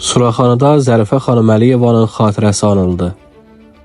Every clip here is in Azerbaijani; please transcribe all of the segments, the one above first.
Suraxanıda Zərifə xanım Əliyevanın xatirəsi anıldı.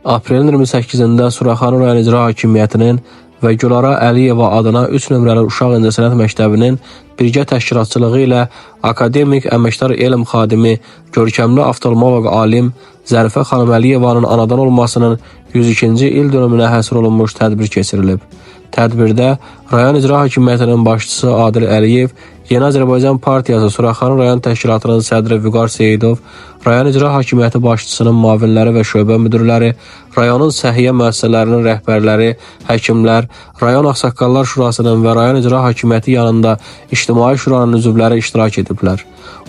Aprelin 28-də Suraxanı rayon icra hakimiyyətinin və Gülara Əliyeva adına 3 nömrəli uşaq incəsənət məktəbinin birgə təşkilatçılığı ilə akademik, əməkdar elm xadimi, görkəmli oftalmoloq alim Zərifə xanım Əliyevanın anadan olmasının 102-ci il dönümünə həsr olunmuş tədbir keçirilib. Tədbirdə rayon icra hakimiyyətinin başçısı Adil Əliyev, Yeni Azərbaycan Partiyası Suraxanı rayon təşkilatının sədri Vüqar Seyidov, rayon icra hakimiyyəti başçısının müavinləri və şöbə müdirləri, rayonun səhiyyə müəssisələrinin rəhbərləri, həkimlər, rayon ağsaqqallar şurasının və rayon icra hakimiyyəti yanında ictimai şuranın üzvləri iştirak ediblər.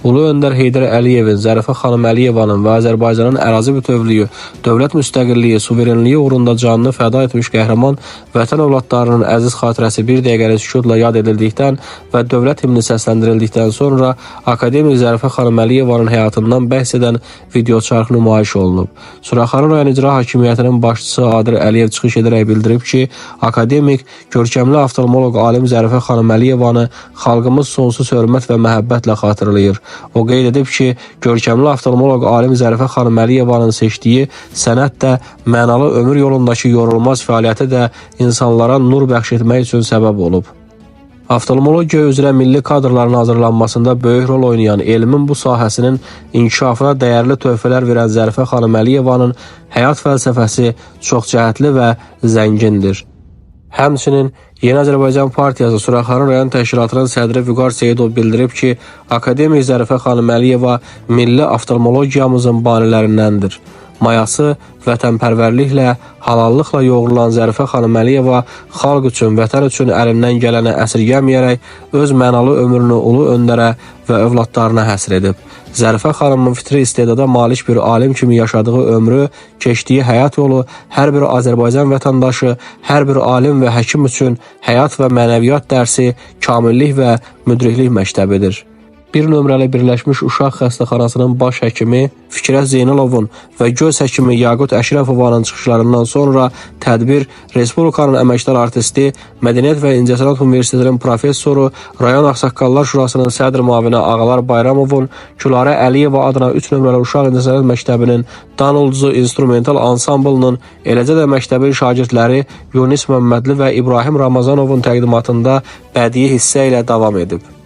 Ulu öndər Heydər Əliyevin, Zərifə xanım Əliyevanın və Azərbaycanın ərazi bütövlüyü, dövlət müstəqilliyi, suverenliyi uğrunda canını fəda etmiş qəhrəman vətən övladlarının əziz xatirəsi bir dəqiqəlik sükutla yad edildikdən və dövlət himni səsləndirildikdən sonra akademik Zərifə xanım Əliyevanın həyatından bəhs edən videoçarx nümayiş olunub. Suraxanı rayon icra hakimiyyətinin başçısı Adil Əliyev çıxış edərək bildirib ki, akademik, görkəmli oftalmoloq alim Zərifə xanım Əliyevanı xalqımız sonsuz hörmət və məhəbbətlə xatırlayır. O qeyd edib ki, görkəmli oftalmoloq alim Zərifə xanım Əliyevanın seçdiyi sənət də, mənalı ömür yolundakı yorulmaz fəaliyyəti də insanlara nur bəxş etmək üçün səbəb olub. Oftalmologiya üzrə milli kadrların hazırlanmasında böyük rol oynayan, elmin bu sahəsinin inkişafına dəyərli töhfələr verən Zərifə xanım Əliyevanın həyat fəlsəfəsi çoxcəhətli və zəngindir. Həmçinin Yeni Azərbaycan Partiyası Suraxanı rayon təşkilatının sədri Vüqar Seyidov bildirib ki, akademik Zərifə xanım Əliyeva milli oftalmologiyamızın banilərindəndir. Mayası vətənpərvərliklə, halallıqla yoğrulan Zərifə xanım Əliyeva xalq üçün, vətən üçün əlindən gələni əsirgəməyərək öz mənalı ömrünü ulu öndərə və övladlarına həsr edib. Zərifə xanımın fitri istedada malik bir alim kimi yaşadığı ömrü, keçdiyi həyat yolu hər bir Azərbaycan vətəndaşı, hər bir alim və həkim üçün həyat və mənəviyyat dərsi, kamillik və müdriklik məktəbidir. Bir nömrəli Birləşmiş Uşaq Xəstəxanasının baş həkimi Fikrət Zeynalovun və göz həkimi Yaqut Əşrəfovanın çıxışlarından sonra tədbir Respublikanın əməkdar artisti, Mədəniyyət və İncəsənət Universitetinin professoru, rayon ağsaqqallar şurasının sədr müavini Ağalar Bayramovun, Gülara Əliyeva adına 3 nömrəli Uşaq İncəsənət Məktəbinin dan ulduzu instrumental ansamblının, eləcə də məktəbin şagirdləri Yunis Məmmədli və İbrahim Ramazanovun təqdimatında bədii hissə ilə davam edib.